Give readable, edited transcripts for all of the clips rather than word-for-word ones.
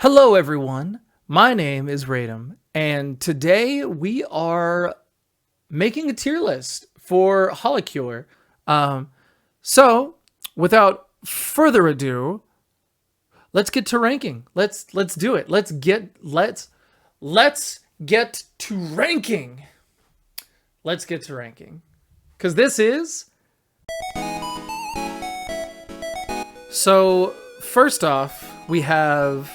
Hello, everyone. My name is Raytum, and today we are making a tier list for HoloCure. So, without further ado, let's get to ranking. Let's do it. Let's get to ranking. Let's get to ranking, because this is. So first off, we have.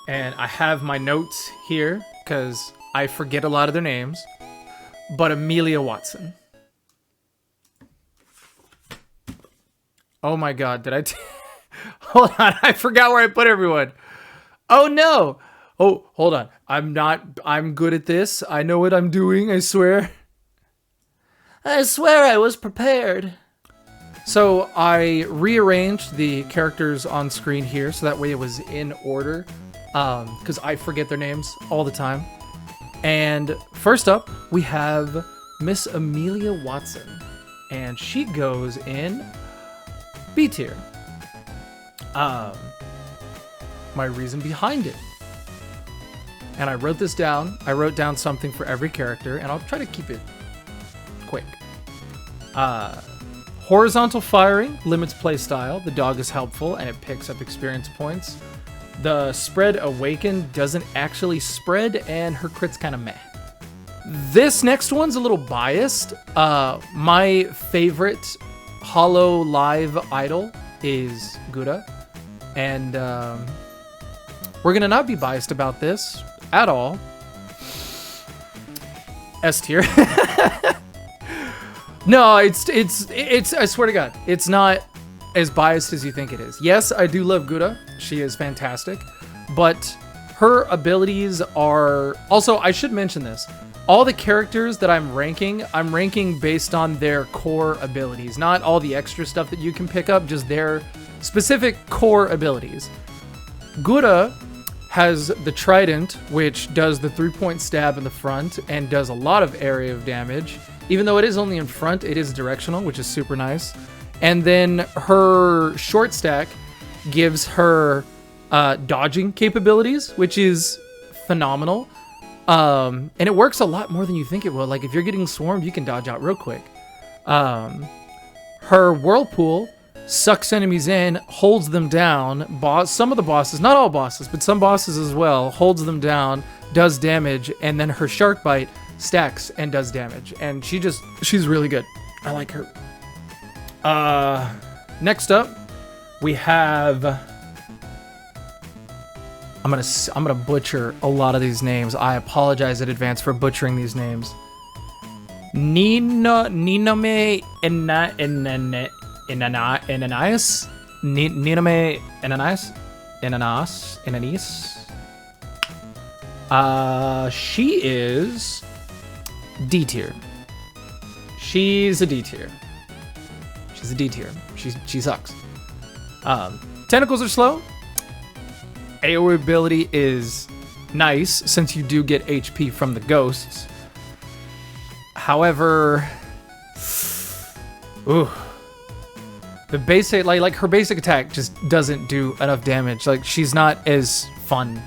And I have my notes here because I forget a lot of their names. But Amelia Watson. Oh my god, did I... Hold on, I forgot where I put everyone. Oh no! Oh, hold on. I'm good at this. I know what I'm doing, I swear. I swear I was prepared. So I rearranged the characters on screen here so that way it was in order. Because I forget their names all the time. And first up, we have Miss Amelia Watson. And she goes in B tier. My reason behind it. And I wrote this down. I wrote down something for every character, and I'll try to keep it quick. Horizontal firing limits playstyle. The dog is helpful, and it picks up experience points. The spread awakened doesn't actually spread, and her crit's kind of meh. This next one's a little biased. My favorite Holo Live idol is Gura, and we're gonna not be biased about this at all. S tier. No, it's. I swear to God, it's not as biased as you think it is. Yes, I do love Gura. She is fantastic, but her abilities are also, I should mention this. All the characters that I'm ranking based on their core abilities, not all the extra stuff that you can pick up, just their specific core abilities. Gura has the trident, which does the 3-point stab in the front and does a lot of area of damage. Even though it is only in front, it is directional, which is super nice. And then her short stack gives her dodging capabilities, which is phenomenal. And it works a lot more than you think it will. Like, if you're getting swarmed, you can dodge out real quick. Her whirlpool sucks enemies in, holds them down. Some of the bosses, not all bosses, but some bosses as well, holds them down, does damage, and then her shark bite stacks and does damage. And she's really good. I like her. Next up, we have. I'm gonna butcher a lot of these names. I apologize in advance for butchering these names. Ninome Ananias. Ninome Ananias. She is D tier. She's a D tier. She's a D tier. She sucks. Tentacles are slow. AoE ability is nice since you do get HP from the ghosts. However, the basic like her basic attack just doesn't do enough damage. Like, she's not as fun.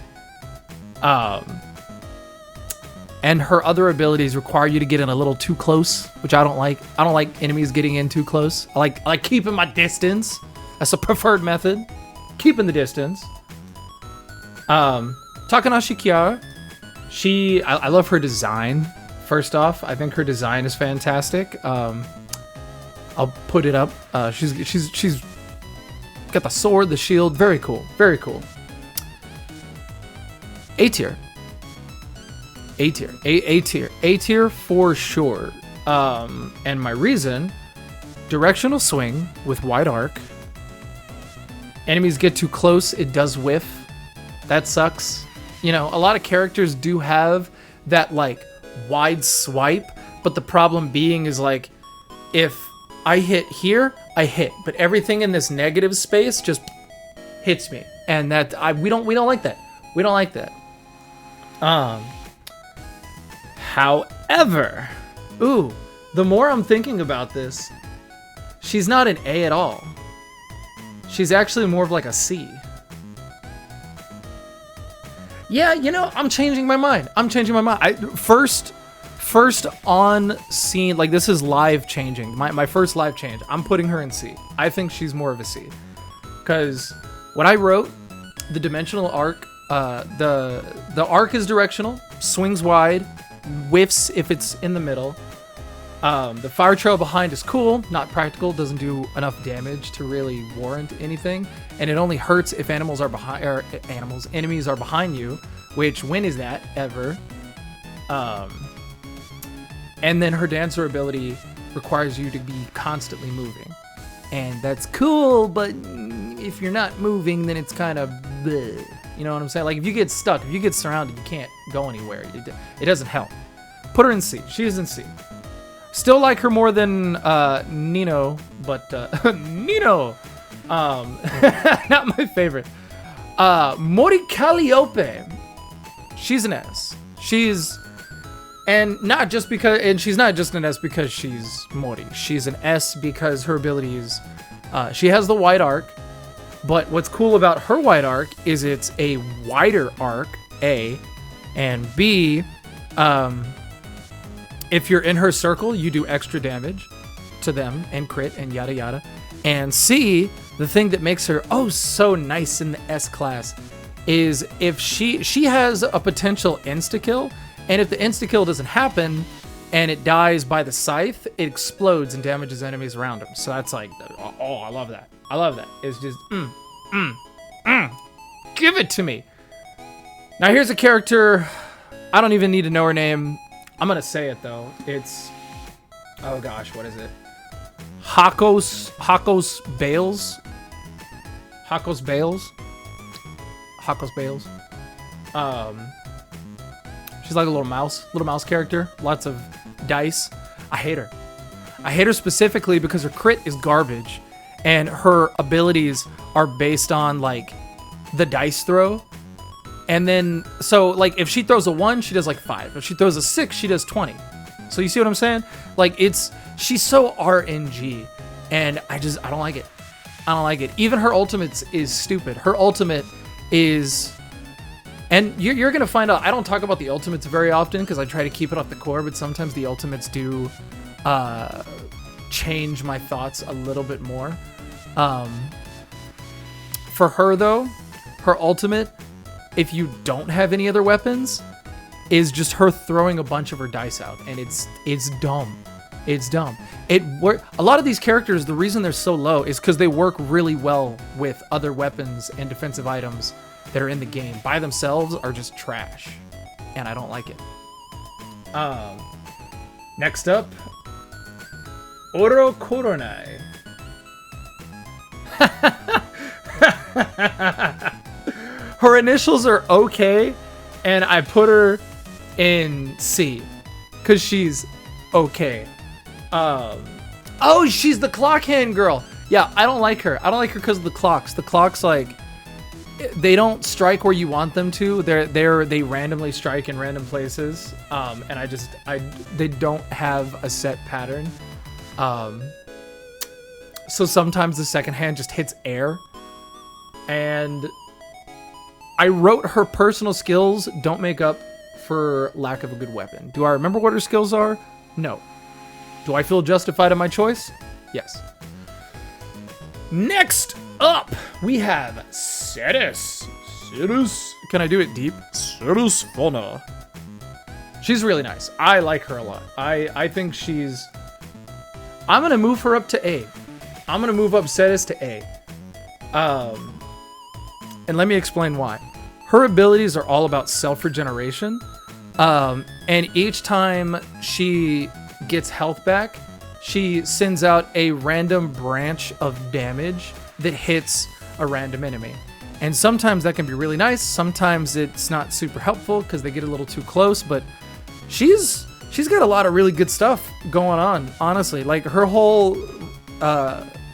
And her other abilities require you to get in a little too close, which I don't like. I don't like enemies getting in too close. I like keeping my distance. That's a preferred method. Keeping the distance. Takanashi Kiara. I love her design. First off, I think her design is fantastic. I'll put it up. She's got the sword, the shield. Very cool. Very cool. A tier. A tier. A tier. A tier for sure. And my reason: directional swing with wide arc. Enemies get too close, it does whiff. That sucks. You know, a lot of characters do have that, like, wide swipe, but the problem being is, like, if I hit here, I hit, but everything in this negative space just hits me, and we don't like that. We don't like that. However, the more I'm thinking about this, she's not an A at all. She's actually more of like a C. Yeah, I'm changing my mind. First on scene, like this is live changing. My first live change. I'm putting her in C. I think she's more of a C. Because when I wrote the dimensional arc, the arc is directional, swings wide, whiffs if it's in the middle. The fire trail behind is cool, not practical, doesn't do enough damage to really warrant anything, and it only hurts if enemies are behind you, which when is that ever? And then her dancer ability requires you to be constantly moving, and that's cool, but if you're not moving, then it's kind of bleh. You know what I'm saying? Like if you get stuck, if you get surrounded, you can't go anywhere. It doesn't help. Put her in C. She is in C. Still like her more than Nino, but Nino, not my favorite. Mori Calliope, she's an S. She's not just an S because she's Mori. She's an S because her abilities. She has the wide arc, but what's cool about her wide arc is it's a wider arc. A, and B. If you're in her circle, you do extra damage to them and crit and yada yada. And C, the thing that makes her so nice in the S class is if she has a potential insta-kill, and if the insta-kill doesn't happen and it dies by the scythe, it explodes and damages enemies around him. So that's like, I love that. I love that. It's just, give it to me. Now here's a character, I don't even need to know her name. I'm gonna say it though. It's, oh gosh, what is it? Hakos Baelz. She's like a little mouse character. Lots of dice. I hate her specifically because her crit is garbage, and her abilities are based on like the dice throw. And then, so, like, if she throws a 1, she does, like, 5. If she throws a 6, she does 20. So you see what I'm saying? Like, she's so RNG. And I don't like it. Even her ultimate is stupid. Her ultimate is... And you're going to find out, I don't talk about the ultimates very often because I try to keep it off the core, but sometimes the ultimates do change my thoughts a little bit more. For her, though, her ultimate... if you don't have any other weapons, is just her throwing a bunch of her dice out, and it's dumb. It's dumb. A lot of these characters, the reason they're so low is because they work really well with other weapons and defensive items that are in the game. By themselves are just trash, and I don't like it. Next up, Oro Kronii. Her initials are okay, and I put her in C, because she's okay. She's the clock hand girl. Yeah, I don't like her. I don't like her because of the clocks. The clocks, like, they don't strike where you want them to. They randomly strike in random places, and they don't have a set pattern. So sometimes the second hand just hits air, and I wrote her personal skills don't make up for lack of a good weapon. Do I remember what her skills are? No. Do I feel justified in my choice? Yes. Next up, we have Ceres. Can I do it deep? Ceres Fauna. She's really nice. I like her a lot. I think she's... I'm going to move her up to A. I'm going to move up Ceres to A. And let me explain why. Her abilities are all about self-regeneration. And each time she gets health back, she sends out a random branch of damage that hits a random enemy. And sometimes that can be really nice. Sometimes it's not super helpful because they get a little too close. But she's got a lot of really good stuff going on, honestly. Like her whole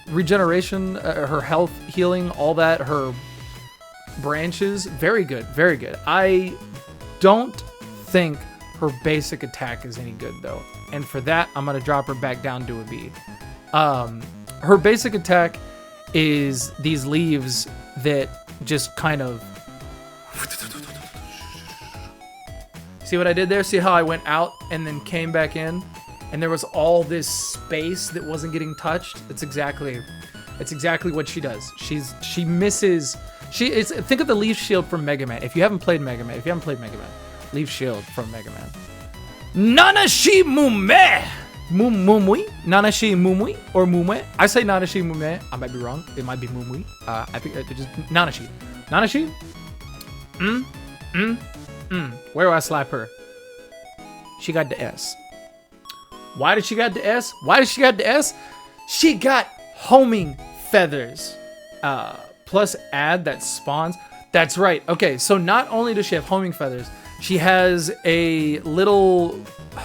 regeneration, her health healing, all that, her branches, very good, very good. I don't think her basic attack is any good though, and for that I'm gonna drop her back down to a B. Her basic attack is these leaves that just kind of See what I did there? See how I went out and then came back in? And there was all this space that wasn't getting touched. It's exactly what she does. She misses. Think of the Leaf Shield from Mega Man. If you haven't played Mega Man, Leaf Shield from Mega Man. Nanashi Mume! Mumui? Nanashi Mumui? Or Mume? I say Nanashi Mume. I might be wrong. It might be Mumui. I think it just Nanashi. Nanashi? Where do I slap her? She got the S. Why did she got the S? She got homing feathers. Plus add that spawns. That's right. Okay, so not only does she have homing feathers, she has a little,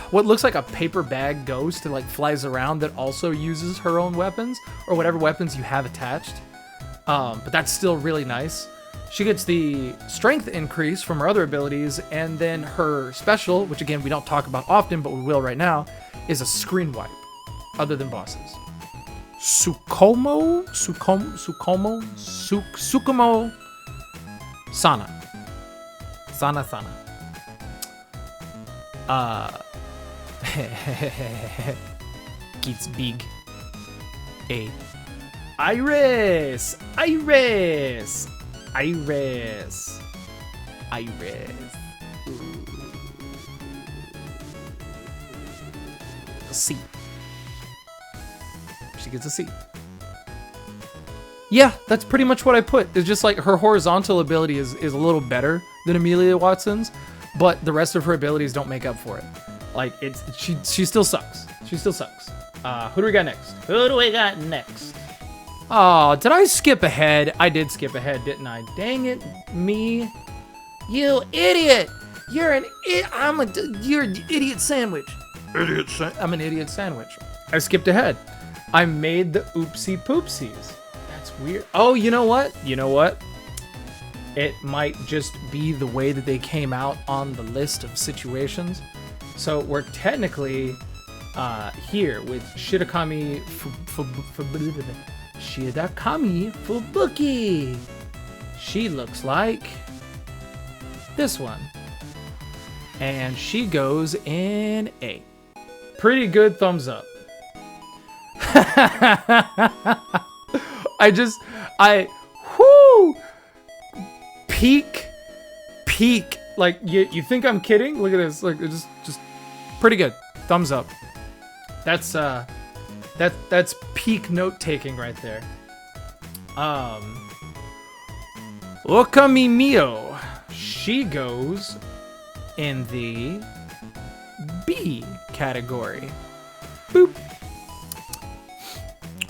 what looks like a paper bag ghost that like flies around that also uses her own weapons or whatever weapons you have attached. But that's still really nice. She gets the strength increase from her other abilities, and then her special, which again we don't talk about often, but we will right now, is a screen wipe, other than bosses. Sukumo Sana. Gets big. Irys. Ooh. A C. She gets a C. Yeah, that's pretty much what I put. It's just like her horizontal ability is a little better than Amelia Watson's, but the rest of her abilities don't make up for it. Like she still sucks. Who do we got next? Oh, did I skip ahead? I did skip ahead, didn't I? Dang it, me. You idiot. You're an idiot sandwich. I'm an idiot sandwich. I skipped ahead. I made the oopsie poopsies. That's weird. Oh, you know what? It might just be the way that they came out on the list of situations. So we're technically here with Shirakami Fubuki. She looks like this one. And she goes in A. Pretty good thumbs up. Peak. Like, you think I'm kidding? Look at this. Like, it's just pretty good. Thumbs up. That's peak note taking right there. Okami Mio. She goes in the B category. Boop.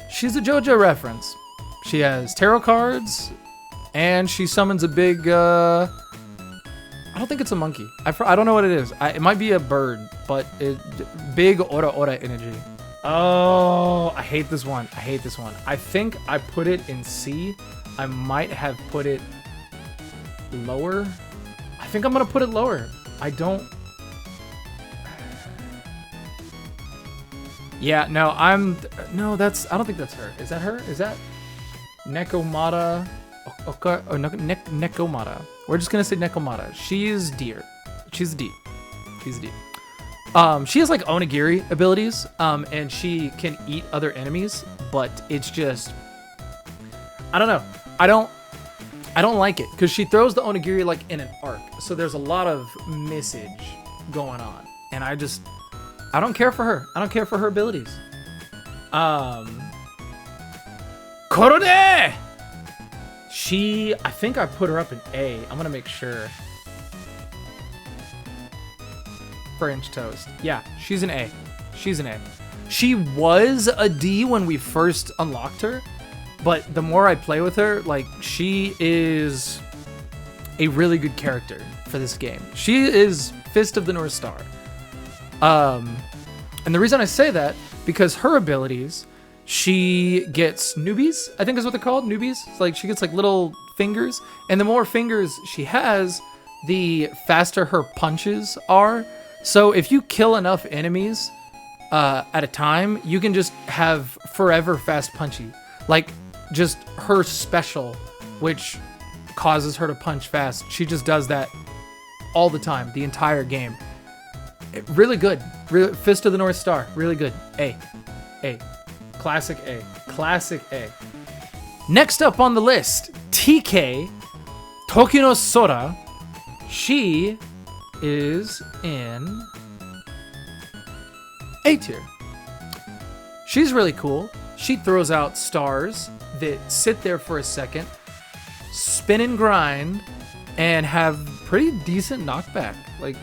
She's a JoJo reference. She has tarot cards, and she summons a big, I don't think it's a monkey. I don't know what it is. It might be a bird, but big Ora energy. Oh, I hate this one. I think I put it in C. I might have put it lower. I think I'm going to put it lower. I don't think that's her. Is that her? Is that Nekomata? Nekomata. We're just gonna say Nekomata. She's D. She has like onigiri abilities, and she can eat other enemies, but it's just, I don't know. I don't like it because she throws the onigiri like in an arc, so there's a lot of missage going on, and I don't care for her. I don't care for her abilities. Kronii! I think I put her up in A. I'm gonna make sure. French toast. Yeah, she's an A. She was a D when we first unlocked her, but the more I play with her, like, she is a really good character for this game. She is Fist of the North Star. And the reason I say that, because her abilities, she gets newbies, I think is what they're called, newbies. It's like she gets like little fingers, and the more fingers she has, the faster her punches are. So if you kill enough enemies at a time, you can just have forever fast punchy. Like, just her special, which causes her to punch fast, she just does that all the time, the entire game. Really good. Really, Fist of the North Star. Really good. A. Classic A. Classic A. Next up on the list, TK, Toki no Sora. She is in A tier. She's really cool. She throws out stars that sit there for a second, spin and grind, and have pretty decent knockback. Like,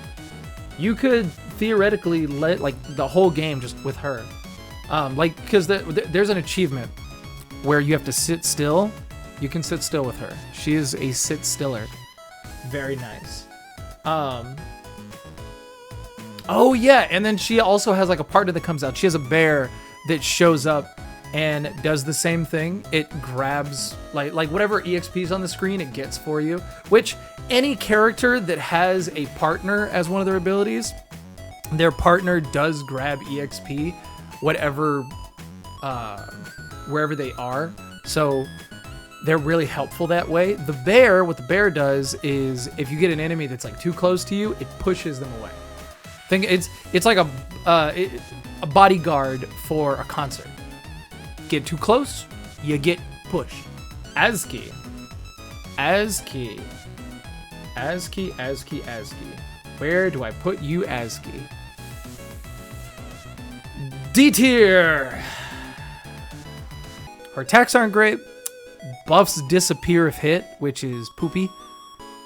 you could theoretically let like the whole game just with her. Like, because there's an achievement where you have to sit still. You can sit still with her. She is a sit stiller. Very nice. Oh yeah, and then she also has like a partner that comes out. She has a bear that shows up and does the same thing. It grabs like whatever EXP's on the screen, it gets for you. Which any character that has a partner as one of their abilities, their partner does grab EXP, whatever, wherever they are. So they're really helpful that way. The bear, what the bear does is if you get an enemy that's like too close to you, it pushes them away. Think it's like a bodyguard for a concert. Get too close, you get pushed. ASCII. Where do I put you, ASCII? D tier. Her attacks aren't great. Buffs disappear if hit, which is poopy.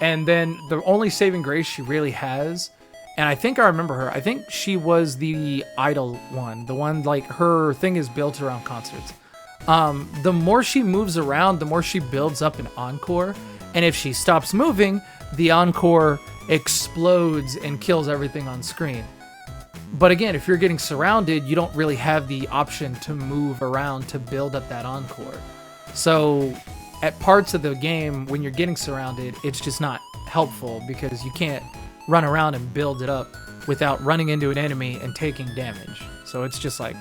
And then the only saving grace she really has, and I think I remember her, I think she was the idol one. The one, like, her thing is built around concerts. The more she moves around, the more she builds up an encore. And if she stops moving, the encore explodes and kills everything on screen. But again, if you're getting surrounded, you don't really have the option to move around to build up that encore. So at parts of the game, when you're getting surrounded, it's just not helpful because you can't run around and build it up without running into an enemy and taking damage. So it's just like,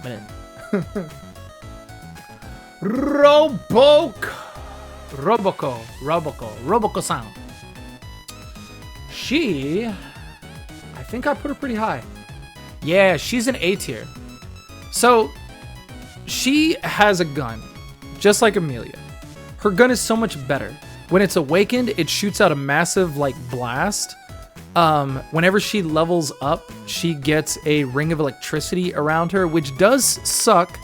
man. Roboco-san. She, I think I put her pretty high. Yeah, she's an A tier. So she has a gun, just like Amelia. Her gun is so much better. When it's awakened, it shoots out a massive like blast. Whenever she levels up, she gets a ring of electricity around her, which does suck.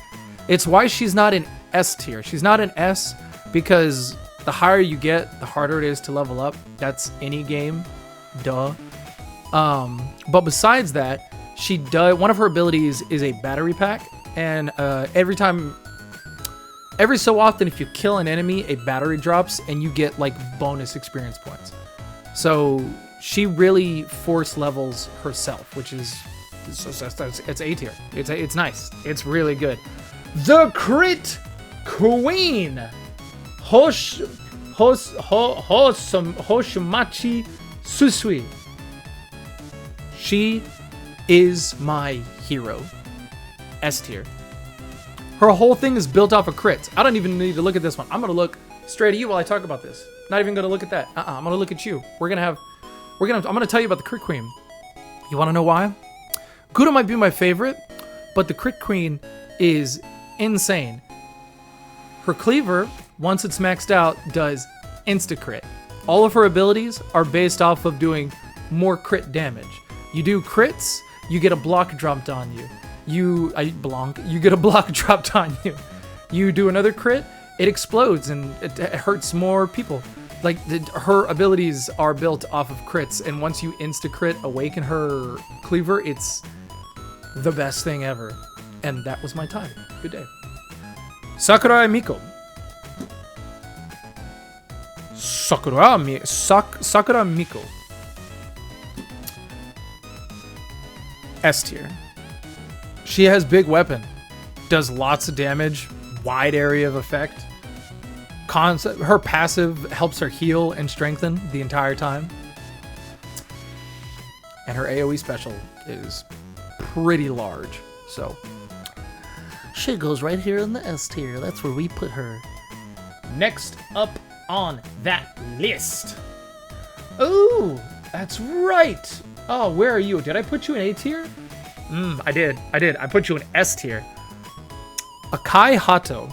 It's why she's not an S tier. She's not an S because the higher you get, the harder it is to level up. That's any game. Duh. But besides that, one of her abilities is a battery pack, and every so often, if you kill an enemy, a battery drops, and you get like bonus experience points. So she really force levels herself, which is it's A tier. It's nice. It's really good. The Crit Queen, Hoshimachi Susui. She is my hero. S tier. Her whole thing is built off of crits. I don't even need to look at this one. I'm gonna look straight at you while I talk about this. Not even gonna look at that. I'm gonna look at you. I'm gonna tell you about the Crit Queen. You wanna know why? Gura might be my favorite, but the Crit Queen is insane. Her cleaver, once it's maxed out, does insta-crit. All of her abilities are based off of doing more crit damage. You do crits, you get a block dropped on you. You get a block dropped on you. You do another crit, it explodes and it hurts more people. Like, her abilities are built off of crits, and once you insta-crit awaken her cleaver, it's the best thing ever. And that was my time. Good day. Sakura Miko. Sakura Miko. S tier. She has big weapon, does lots of damage, wide area of effect. Her passive helps her heal and strengthen the entire time. And her AoE special is pretty large, so she goes right here in the S tier. That's where we put her. Next up on that list. Ooh, That's right. Oh, where are you? Did I put you in A tier? I did. I put you in S tier. Akai Hato.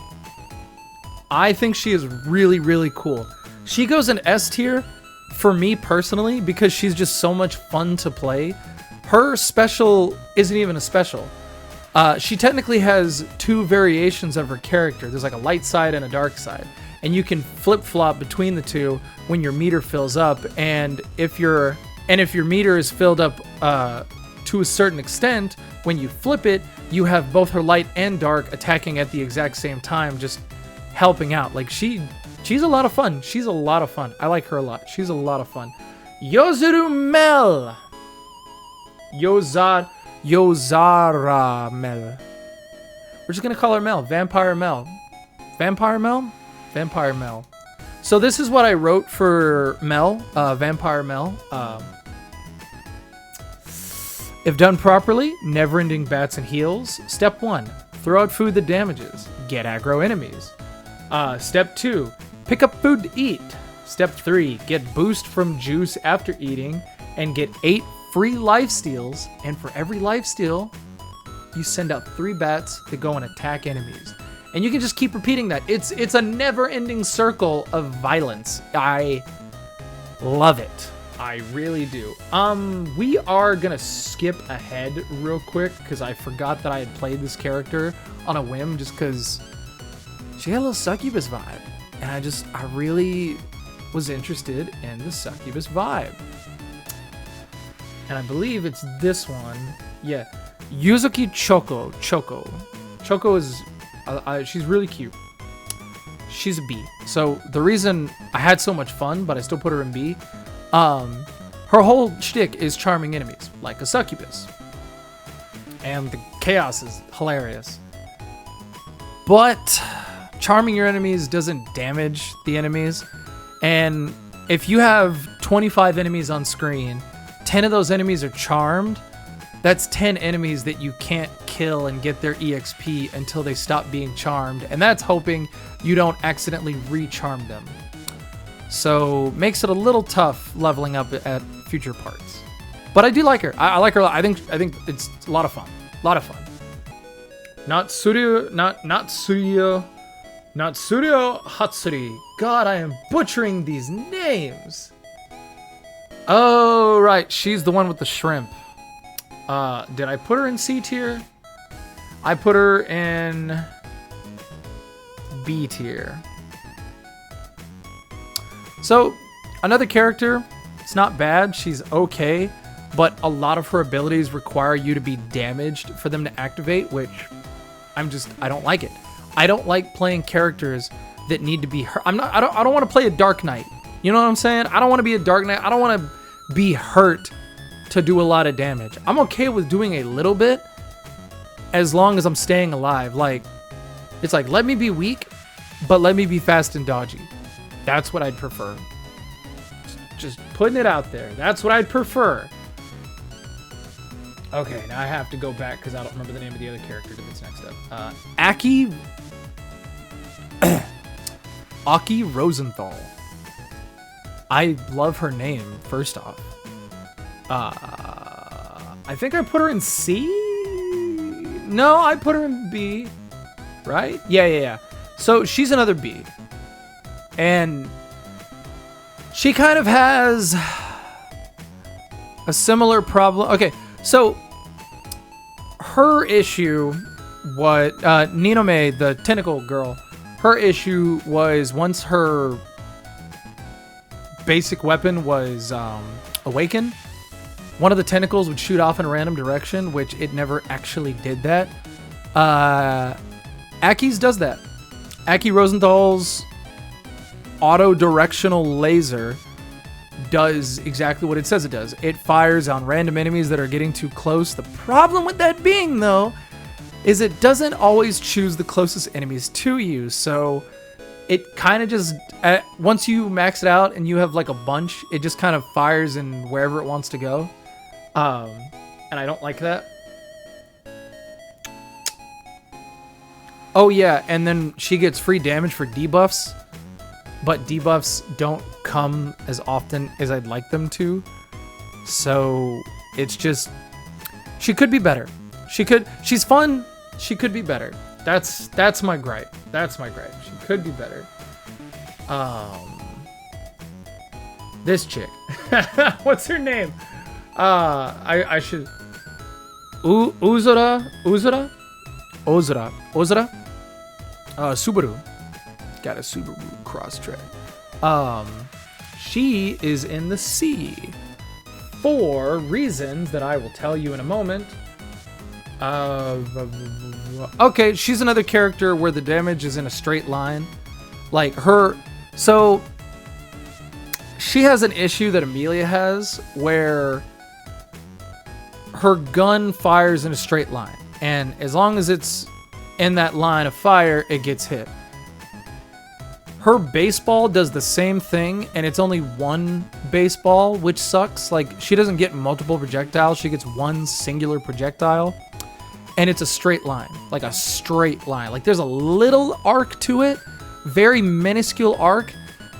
I think she is really, really cool. She goes in S tier for me personally because she's just so much fun to play. Her special isn't even a special. She technically has 2 variations of her character. There's like a light side and a dark side. And you can flip-flop between the 2 when your meter fills up. And if your meter is filled up to a certain extent, when you flip it, you have both her light and dark attacking at the exact same time, just helping out. Like she's a lot of fun. She's a lot of fun. I like her a lot. She's a lot of fun. Yozuru Mel. Yozara Mel. We're just gonna call her Mel. Vampire Mel. Vampire Mel? Vampire Mel. So this is what I wrote for Mel, Vampire Mel. If done properly, never-ending bats and heals. Step 1, throw out food that damages. Get aggro enemies. Step 2, pick up food to eat. Step 3, get boost from juice after eating and get 8 free lifesteals. And for every lifesteal, you send out 3 bats that go and attack enemies. And you can just keep repeating that. It's a never-ending circle of violence. I love it. I really do. We are gonna skip ahead real quick because I forgot that I had played this character on a whim just because she had a little succubus vibe. And I really was interested in the succubus vibe. And I believe it's this one. Yeah. Yuzuki Choco. Choco is... she's really cute. She's a B. So the reason I had so much fun, but I still put her in B, her whole shtick is charming enemies, like a succubus. And the chaos is hilarious. But charming your enemies doesn't damage the enemies. And if you have 25 enemies on screen, 10 of those enemies are charmed, that's 10 enemies that you can't kill and get their EXP until they stop being charmed. And that's hoping you don't accidentally re-charm them. So makes it a little tough leveling up at future parts. But I do like her. I like her a lot. I think it's a lot of fun. A lot of fun. Natsurio Hatsuri. God, I am butchering these names. Oh, right. She's the one with the shrimp. Did I put her in C tier? I put her in B tier. So, another character, it's not bad, she's okay, but a lot of her abilities require you to be damaged for them to activate, which I don't like it. I don't like playing characters that need to be hurt. I don't want to play a Dark Knight. You know what I'm saying? I don't want to be a Dark Knight. I don't want to be hurt to do a lot of damage. I'm okay with doing a little bit as long as I'm staying alive. Like, it's like, let me be weak, but let me be fast and dodgy. That's what I'd prefer. Just putting it out there. That's what I'd prefer. Okay, now I have to go back because I don't remember the name of the other character that's next up. Aki Rosenthal. I love her name, first off. I think I put her in C? No, I put her in B. Right? Yeah. So she's another B. And she kind of has a similar problem. Okay, so her issue, Ninome, the tentacle girl, her issue was once her basic weapon was awakened, one of the tentacles would shoot off in a random direction, which it never actually did that. Aki's does that. Aki Rosenthal's auto-directional laser does exactly what it says it does. It fires on random enemies that are getting too close. The problem with that being, though, is it doesn't always choose the closest enemies to you. So it kind of just, once you max it out and you have like a bunch, it just kind of fires in wherever it wants to go. And I don't like that. Oh yeah, and then she gets free damage for debuffs, but debuffs don't come as often as I'd like them to. So it's just, she could be better. She's fun. She could be better. That's my gripe. She could be better. This chick. What's her name? I should. Ozura. Subaru. Got a Subaru Crosstrek. She is in the sea for reasons that I will tell you in a moment. Okay, she's another character where the damage is in a straight line. Like her, so she has an issue that Amelia has where her gun fires in a straight line. And as long as it's in that line of fire, it gets hit. Her baseball does the same thing, and it's only one baseball, which sucks. Like, she doesn't get multiple projectiles. She gets one singular projectile, and it's a straight line. Like, a straight line. Like, there's a little arc to it, very minuscule arc,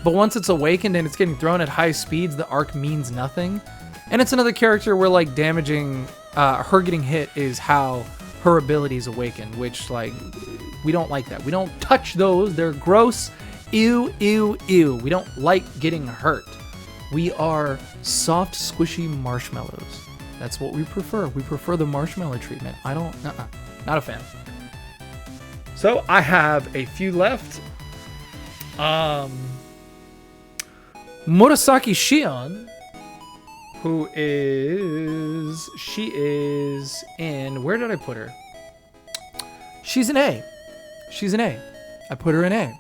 but once it's awakened and it's getting thrown at high speeds, the arc means nothing. And it's another character where, like, damaging, her getting hit is how her abilities awaken, which, like, we don't like that. We don't touch those. They're gross. Ew, ew, ew. We don't like getting hurt. We are soft, squishy marshmallows. That's what we prefer. We prefer the marshmallow treatment. I don't, not a fan. So I have a few left. Murasaki Shion, she is in, where did I put her? She's an A. I put her in A.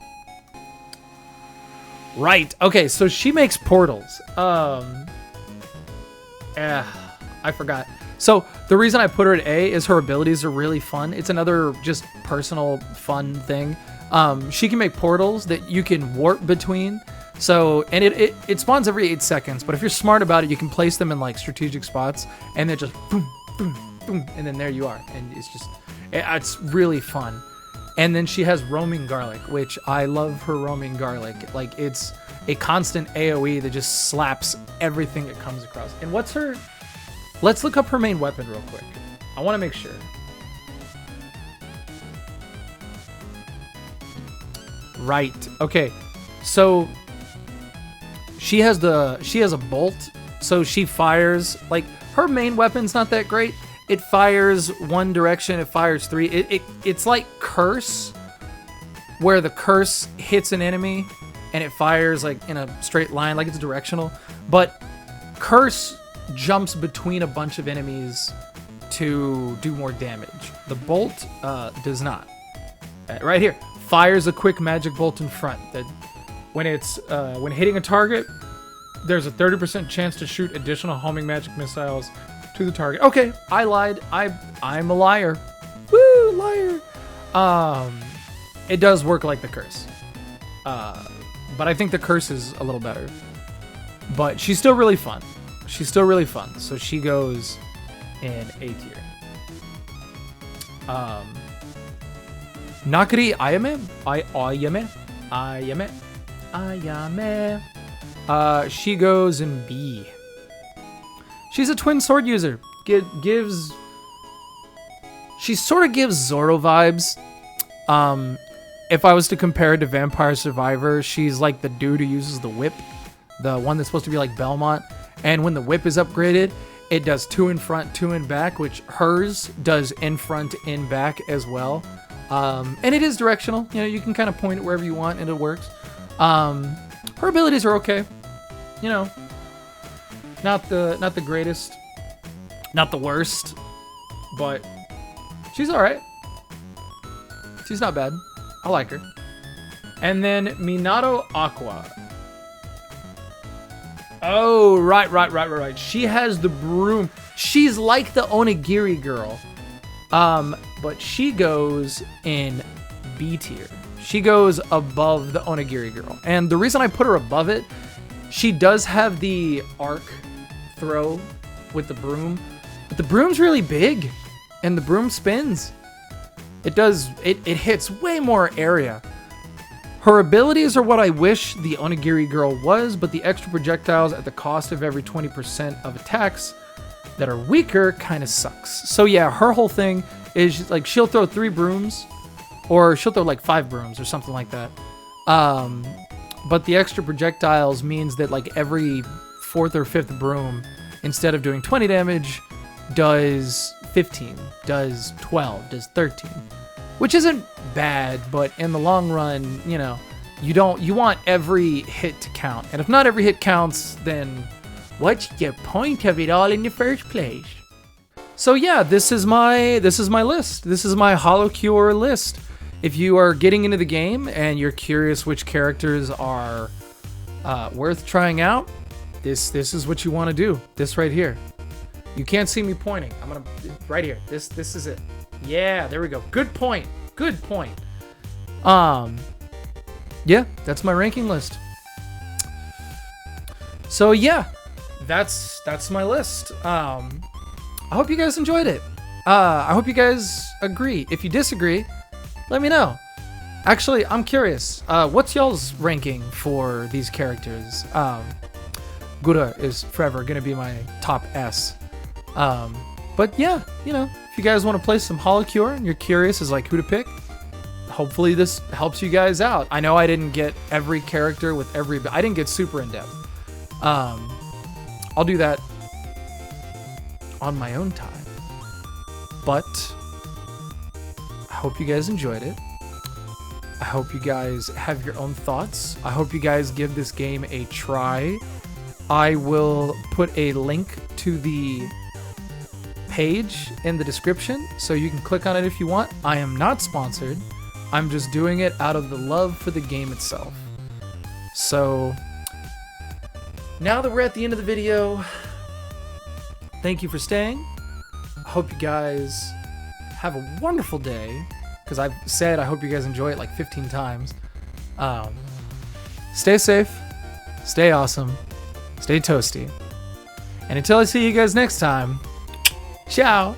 Right. Okay, so she makes portals. I forgot. So the reason I put her at A is her abilities are really fun. It's another just personal fun thing. She can make portals that you can warp between. So, and it spawns every 8 seconds, but if you're smart about it, you can place them in like strategic spots and then just boom, boom, boom, and then there you are. And it's really fun. And then she has roaming garlic, which I love her roaming garlic. Like, it's a constant AoE that just slaps everything it comes across. And what's her... Let's look up her main weapon real quick. I want to make sure. Right. Okay. So she has a bolt. So she fires, like, her main weapon's not that great. It fires one direction, it fires three. It's like Curse, where the curse hits an enemy and it fires like in a straight line, like it's directional. But Curse jumps between a bunch of enemies to do more damage. The bolt does not. Right here, fires a quick magic bolt in front. That when hitting a target, there's a 30% chance to shoot additional homing magic missiles to the target. Okay, I lied. I'm a liar. Woo, liar. It does work like the curse. But I think the curse is a little better. But she's still really fun. So she goes in A tier. Nakari Ayame? Ayame. She goes in B. She's a twin sword user. She sort of gives Zoro vibes. If I was to compare it to Vampire Survivor, she's like the dude who uses the whip. The one that's supposed to be like Belmont. And when the whip is upgraded, it does 2 in front, 2 in back, which hers does in front, in back as well. And it is directional. You know, you can kind of point it wherever you want and it works. Her abilities are okay. You know, not the greatest, not the worst, but she's all right. She's not bad. I like her. And then Minato Aqua. Oh, right. She has the broom. She's like the Onigiri girl. But she goes in B tier. She goes above the Onigiri girl. And the reason I put her above it, she does have the arc throw with the broom. But the broom's really big. And the broom spins. It hits way more area. Her abilities are what I wish the Onigiri girl was, but the extra projectiles at the cost of every 20% of attacks that are weaker kind of sucks. So yeah, her whole thing is like she'll throw 3 brooms, or she'll throw like 5 brooms or something like that. But the extra projectiles means that like every 4th or 5th broom, instead of doing 20 damage, does 15, does 12, does 13, which isn't bad, but in the long run, you know, you want every hit to count. And if not every hit counts, then what's the point of it all in the first place? So yeah, this is my list. This is my HoloCure list. If you are getting into the game and you're curious which characters are worth trying out, this is what you want to do. This right here. You can't see me pointing. I'm gonna right here. This is it. Yeah, there we go. Good point. Good point. Yeah, that's my ranking list. So yeah, that's my list. I hope you guys enjoyed it. I hope you guys agree. If you disagree, let me know. Actually, I'm curious. What's y'all's ranking for these characters? Gura is forever gonna be my top S. But yeah, you know, if you guys want to play some HoloCure and you're curious as like who to pick, hopefully this helps you guys out. I know I didn't get every character with I didn't get super in depth. I'll do that on my own time. But I hope you guys enjoyed it. I hope you guys have your own thoughts. I hope you guys give this game a try. I will put a link to the page in the description so you can click on it if you want. I am not sponsored. I'm just doing it out of the love for the game itself. So now that we're at the end of the video, thank you for staying. I hope you guys have a wonderful day, because I've said I hope you guys enjoy it like 15 times. Stay safe, stay awesome, stay toasty. And until I see you guys next time, ciao!